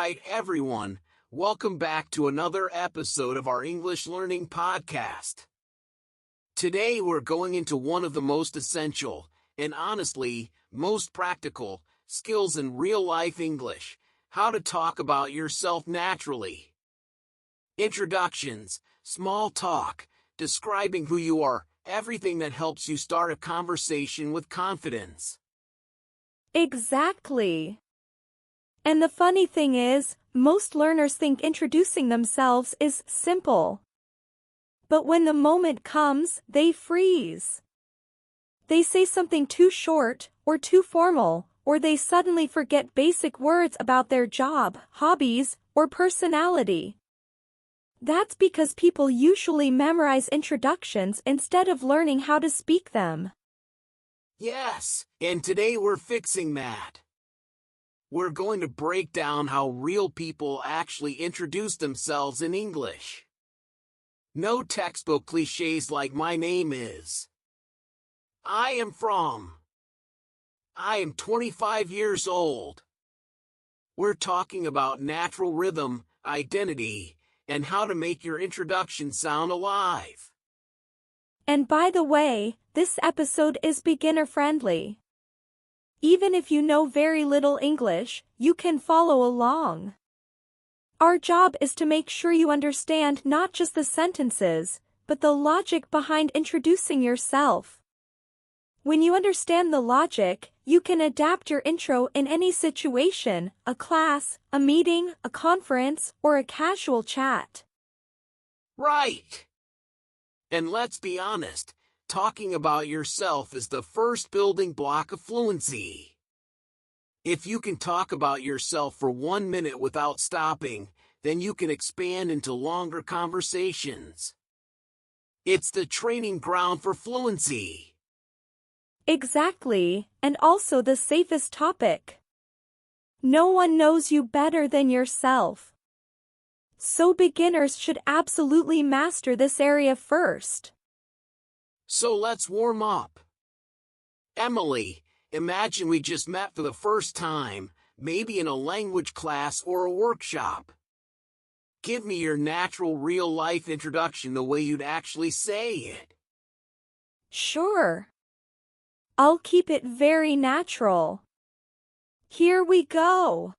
right, everyone. Welcome back to another episode of our English Learning Podcast. Today we're going into one of the most essential, and honestly, most practical, skills in real-life English: how to talk about yourself naturally. Introductions, small talk, describing who you are, everything that helps you start a conversation with confidence. Exactly. And the funny thing is, most learners think introducing themselves is simple. But when the moment comes, they freeze. They say something too short, or too formal, or they suddenly forget basic words about their job, hobbies, or personality. That's because people usually memorize introductions instead of learning how to speak them. Yes, and today we're fixing that. We're going to break down how real people actually introduce themselves in English. No textbook cliches like "my name is," "I am from," "I am 25 years old." We're talking about natural rhythm, identity, and how to make your introduction sound alive. And by the way, this episode is beginner-friendly. Even if you know very little English, you can follow along. Our job is to make sure you understand not just the sentences, but the logic behind introducing yourself. When you understand the logic, you can adapt your intro in any situation: a class, a meeting, a conference, or a casual chat. Right. And let's be honest, talking about yourself is the first building block of fluency. If you can talk about yourself for 1 minute without stopping, then you can expand into longer conversations. It's the training ground for fluency. Exactly, and also the safest topic. No one knows you better than yourself. So beginners should absolutely master this area first. So let's warm up. Emily, imagine we just met for the first time, maybe in a language class or a workshop. Give me your natural real-life introduction the way you'd actually say it. Sure. I'll keep it very natural. Here we go.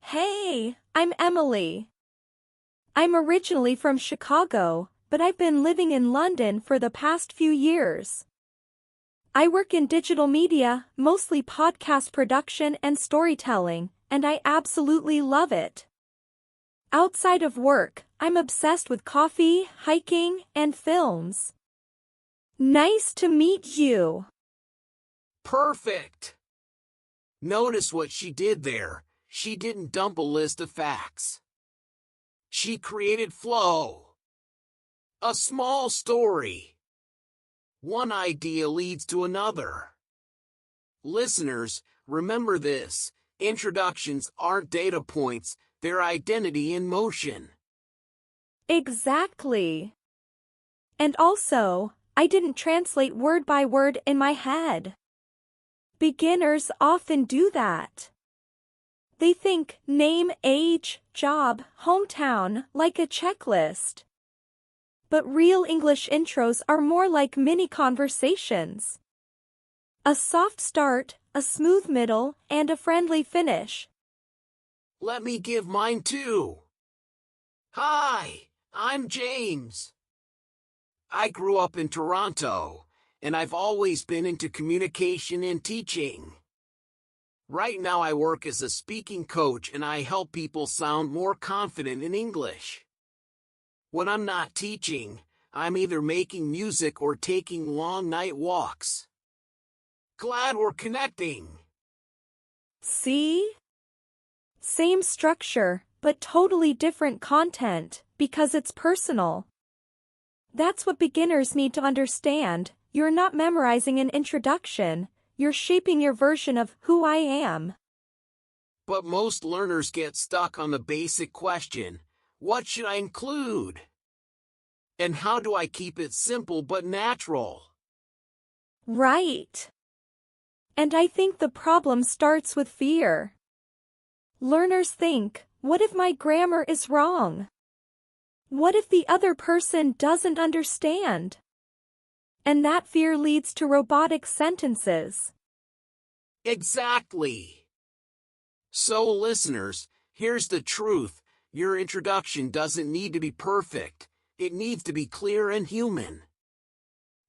Hey, I'm Emily. I'm originally from Chicago, but I've been living in London for the past few years. I work in digital media, mostly podcast production and storytelling, and I absolutely love it. Outside of work, I'm obsessed with coffee, hiking, and films. Nice to meet you. Perfect. Notice what she did there. She didn't dump a list of facts. She created flow. A small story. One idea leads to another. Listeners, remember this: introductions aren't data points, they're identity in motion. Exactly. And also, I didn't translate word by word in my head. Beginners often do that. They think name, age, job, hometown, like a checklist. But real English intros are more like mini conversations. A soft start, a smooth middle, and a friendly finish. Let me give mine too. Hi, I'm James. I grew up in Toronto, and I've always been into communication and teaching. Right now I work as a speaking coach and I help people sound more confident in English. When I'm not teaching, I'm either making music or taking long night walks. Glad we're connecting. See? Same structure, but totally different content, because it's personal. That's what beginners need to understand. You're not memorizing an introduction, you're shaping your version of who I am. But most learners get stuck on the basic question: what should I include? And how do I keep it simple but natural? Right. And I think the problem starts with fear. Learners think, what if my grammar is wrong? What if the other person doesn't understand? And that fear leads to robotic sentences. Exactly. So listeners, here's the truth. Your introduction doesn't need to be perfect. It needs to be clear and human.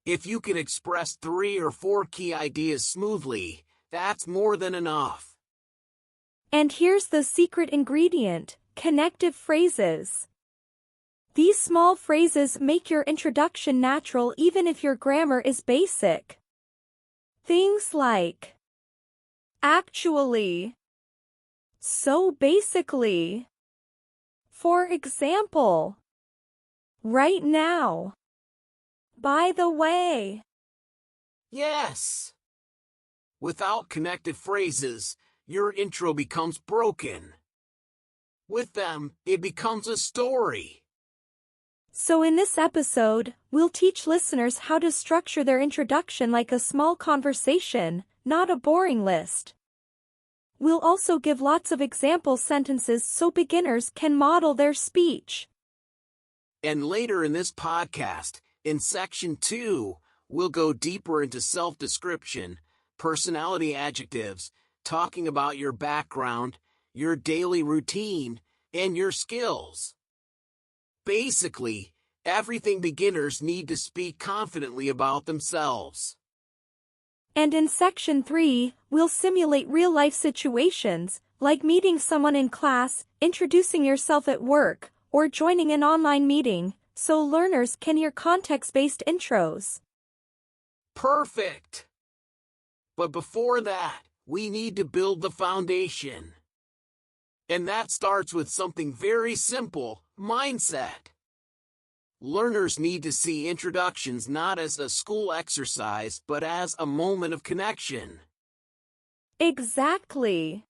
If you can express 3 or 4 key ideas smoothly, that's more than enough. And here's the secret ingredient: connective phrases. These small phrases make your introduction natural even if your grammar is basic. Things like, actually, so basically, for example, right now, by the way. Yes. Without connected phrases, your intro becomes broken. With them, it becomes a story. So in this episode, we'll teach listeners how to structure their introduction like a small conversation, not a boring list. We'll also give lots of example sentences so beginners can model their speech. And later in this podcast, in Section 2, we'll go deeper into self-description, personality adjectives, talking about your background, your daily routine, and your skills. Basically, everything beginners need to speak confidently about themselves. And in Section 3, we'll simulate real-life situations, like meeting someone in class, introducing yourself at work, or joining an online meeting, so learners can hear context-based intros. Perfect! But before that, we need to build the foundation. And that starts with something very simple: mindset. Learners need to see introductions not as a school exercise but as a moment of connection. Exactly.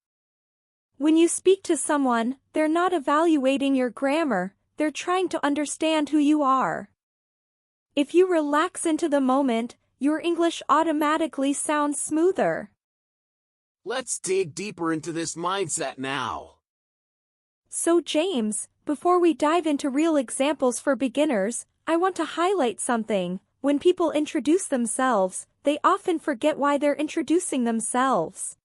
When you speak to someone, they're not evaluating your grammar, they're trying to understand who you are. If you relax into the moment, your English automatically sounds smoother. Let's dig deeper into this mindset now. So James, before we dive into real examples for beginners, I want to highlight something. When people introduce themselves, they often forget why they're introducing themselves.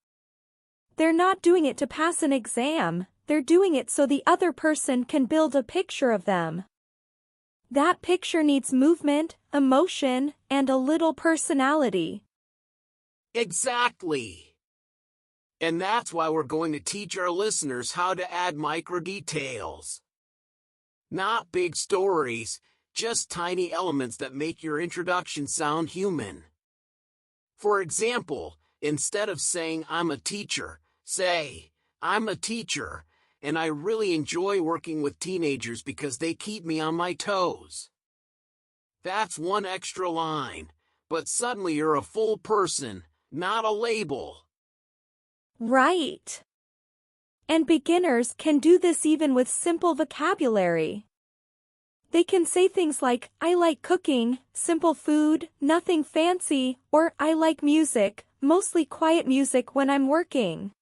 They're not doing it to pass an exam, they're doing it so the other person can build a picture of them. That picture needs movement, emotion, and a little personality. Exactly. And that's why we're going to teach our listeners how to add micro details. Not big stories, just tiny elements that make your introduction sound human. For example, instead of saying "I'm a teacher," say, "I'm a teacher, and I really enjoy working with teenagers because they keep me on my toes." That's one extra line, but suddenly you're a full person, not a label. Right. And beginners can do this even with simple vocabulary. They can say things like, "I like cooking, simple food, nothing fancy," or "I like music, mostly quiet music when I'm working."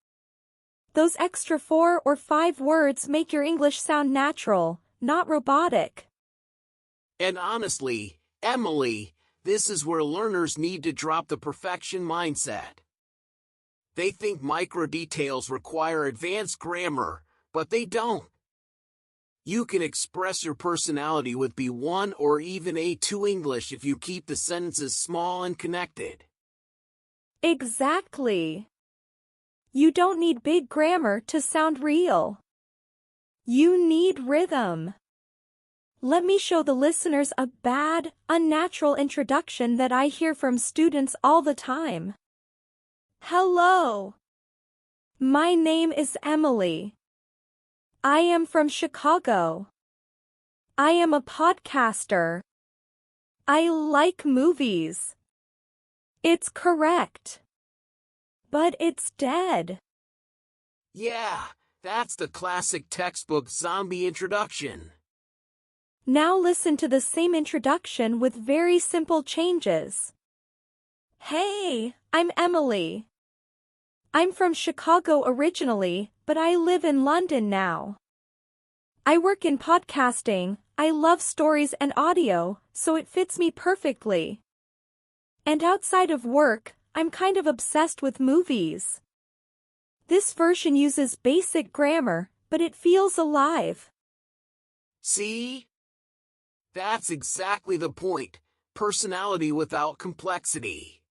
Those extra 4 or 5 words make your English sound natural, not robotic. And honestly, Emily, this is where learners need to drop the perfection mindset. They think micro details require advanced grammar, but they don't. You can express your personality with B1 or even A2 English if you keep the sentences small and connected. Exactly. You don't need big grammar to sound real. You need rhythm. Let me show the listeners a bad, unnatural introduction that I hear from students all the time. Hello. My name is Emily. I am from Chicago. I am a podcaster. I like movies. It's correct. But it's dead. Yeah, that's the classic textbook zombie introduction. Now listen to the same introduction with very simple changes. Hey, I'm Emily. I'm from Chicago originally, but I live in London now. I work in podcasting, I love stories and audio, so it fits me perfectly. And outside of work, I'm kind of obsessed with movies. This version uses basic grammar, but it feels alive. See? That's exactly the point. Personality without complexity.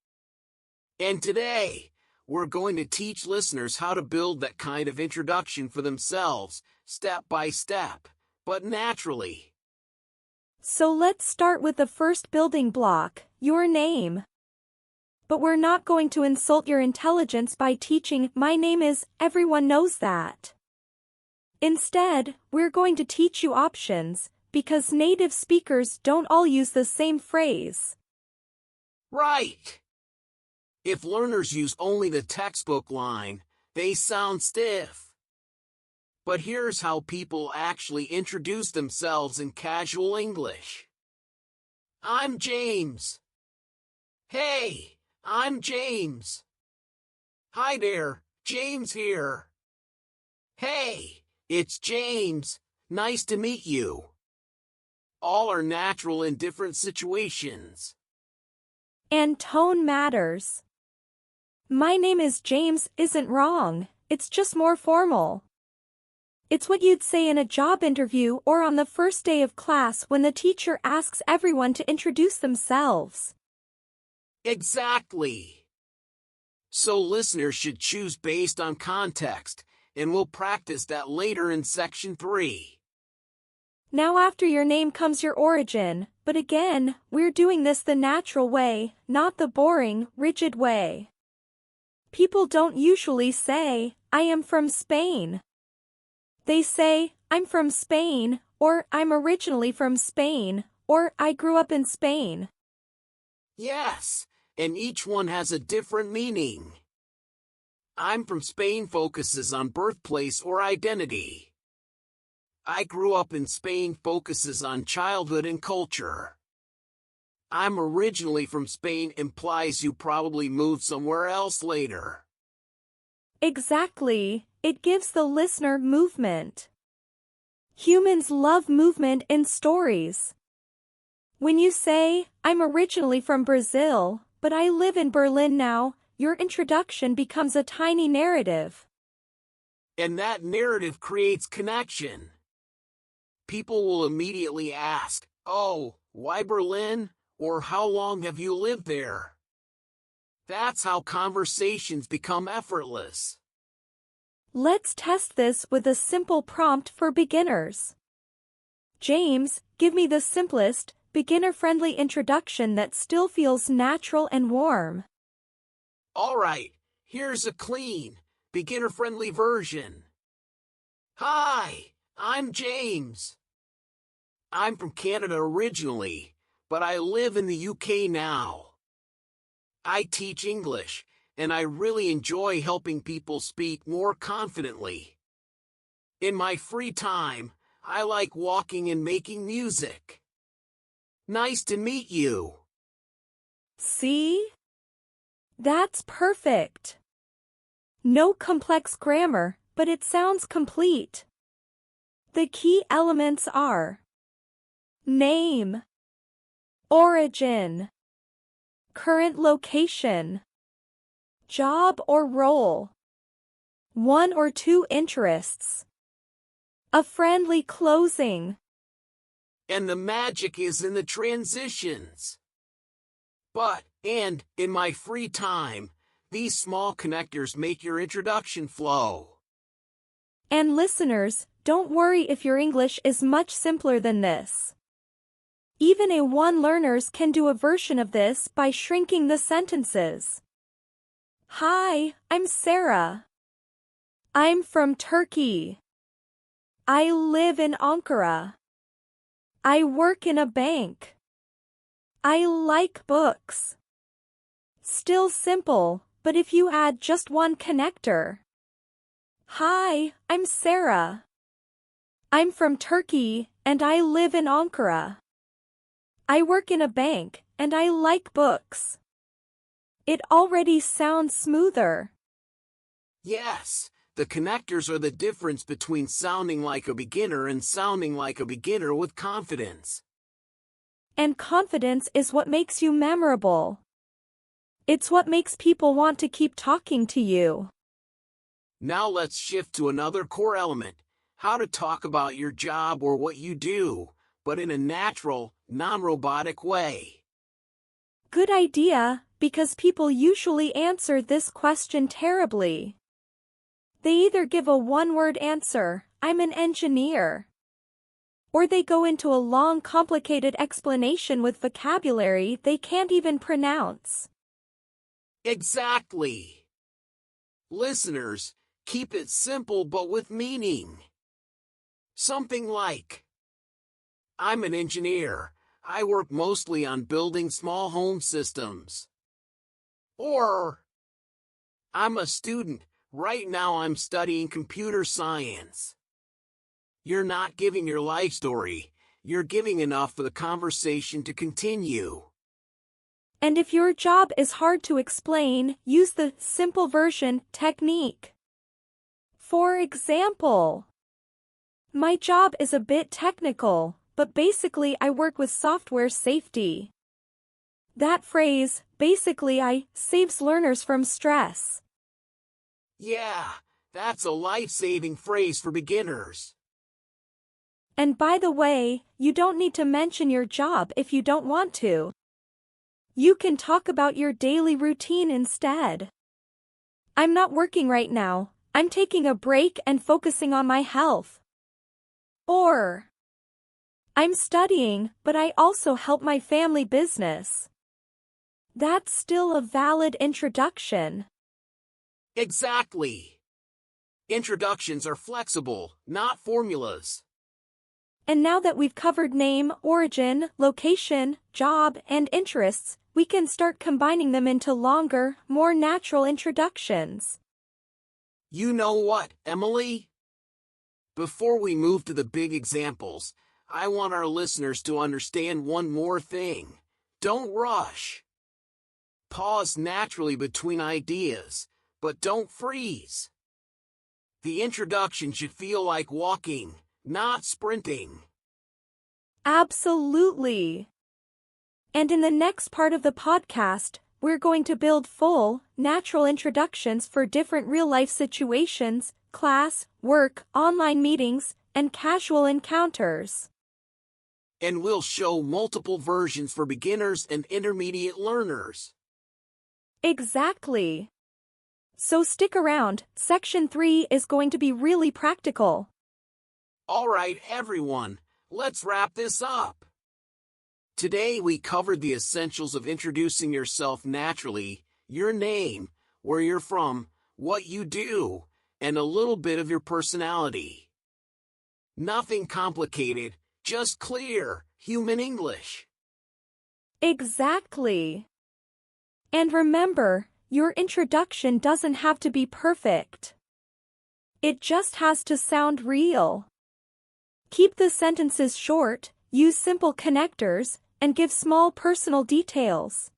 And today, we're going to teach listeners how to build that kind of introduction for themselves, step by step, but naturally. So let's start with the first building block, your name. But we're not going to insult your intelligence by teaching "my name is," everyone knows that. Instead, we're going to teach you options, because native speakers don't all use the same phrase. Right. If learners use only the textbook line, they sound stiff. But here's how people actually introduce themselves in casual English. I'm James. Hey, I'm James. Hi there, James here. Hey, it's James. Nice to meet you. All are natural in different situations. And tone matters. My name is James isn't wrong, it's just more formal. It's what you'd say in a job interview or on the first day of class when the teacher asks everyone to introduce themselves. Exactly. So listeners should choose based on context, and we'll practice that later in section 3. Now after your name comes your origin, but again, we're doing this the natural way, not the boring, rigid way. People don't usually say, "I am from Spain." They say, "I'm from Spain," or "I'm originally from Spain," or "I grew up in Spain." Yes, and each one has a different meaning. I'm from Spain focuses on birthplace or identity. I grew up in Spain focuses on childhood and culture. I'm originally from Spain implies you probably moved somewhere else later. Exactly, it gives the listener movement. Humans love movement in stories. When you say, "I'm originally from Brazil, but I live in Berlin now," your introduction becomes a tiny narrative. And that narrative creates connection. People will immediately ask, "Oh, why Berlin?" or "How long have you lived there?" That's how conversations become effortless. Let's test this with a simple prompt for beginners. James, give me the simplest, beginner-friendly introduction that still feels natural and warm. All right, here's a clean, beginner-friendly version. Hi, I'm James. I'm from Canada originally, but I live in the UK now. I teach English, and I really enjoy helping people speak more confidently. In my free time, I like walking and making music. Nice to meet you. See? That's perfect. No complex grammar, but it sounds complete. The key elements are name, origin, current location, job or role, one or two interests, a friendly closing. And the magic is in the transitions. And in my free time, these small connectors make your introduction flow. And listeners, don't worry if your English is much simpler than this. Even A1 learners can do a version of this by shrinking the sentences. Hi, I'm Sarah. I'm from Turkey. I live in Ankara. I work in a bank. I like books. Still simple, but if you add just one connector. Hi, I'm Sarah. I'm from Turkey, and I live in Ankara. I work in a bank, and I like books. It already sounds smoother. Yes, The connectors are the difference between sounding like a beginner and sounding like a beginner with confidence. And confidence is what makes you memorable. It's what makes people want to keep talking to you. Now let's shift to another core element, how to talk about your job or what you do, but in a natural, non-robotic way. Good idea, because people usually answer this question terribly. They either give a one-word answer, I'm an engineer, or they go into a long, complicated explanation with vocabulary they can't even pronounce. Exactly. Listeners, keep it simple but with meaning. Something like, I'm an engineer. I work mostly on building small home systems. Or, I'm a student. Right now I'm studying computer science. You're not giving your life story. You're giving enough for the conversation to continue. And if your job is hard to explain, use the simple version technique. For example, my job is a bit technical, but basically I work with software safety. That phrase, basically saves learners from stress. Yeah, that's a life-saving phrase for beginners. And by the way, you don't need to mention your job if you don't want to. You can talk about your daily routine instead. I'm not working right now. I'm taking a break and focusing on my health. Or, I'm studying, but I also help my family business. That's still a valid introduction. Exactly. Introductions are flexible, not formulas. And now that we've covered name, origin, location, job, and interests, we can start combining them into longer, more natural introductions. You know what, Emily? Before we move to the big examples, I want our listeners to understand one more thing. Don't rush. Pause naturally between ideas, but don't freeze. The introduction should feel like walking, not sprinting. Absolutely. And in the next part of the podcast, we're going to build full, natural introductions for different real-life situations, class, work, online meetings, and casual encounters. And we'll show multiple versions for beginners and intermediate learners. Exactly. So stick around, section 3 is going to be really practical. All right, everyone, let's wrap this up. Today we covered the essentials of introducing yourself naturally, your name, where you're from, what you do, and a little bit of your personality. Nothing complicated, just clear, human English. Exactly. And remember, your introduction doesn't have to be perfect. It just has to sound real. Keep the sentences short, use simple connectors, and give small personal details.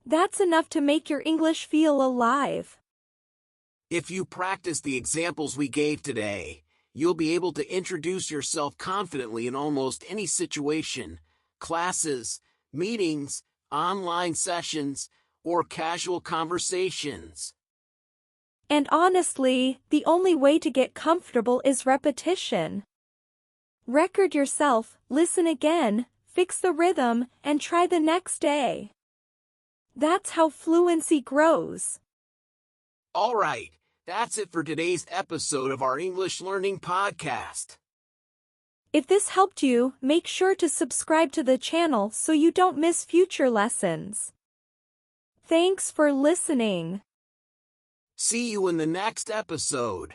That's enough to make your English feel alive. If you practice the examples we gave today, you'll be able to introduce yourself confidently in almost any situation, classes, meetings, online sessions, or casual conversations. And honestly, the only way to get comfortable is repetition. Record yourself, listen again, fix the rhythm, and try the next day. That's how fluency grows. All right, that's it for today's episode of our English Learning Podcast. If this helped you, make sure to subscribe to the channel so you don't miss future lessons. Thanks for listening. See you in the next episode.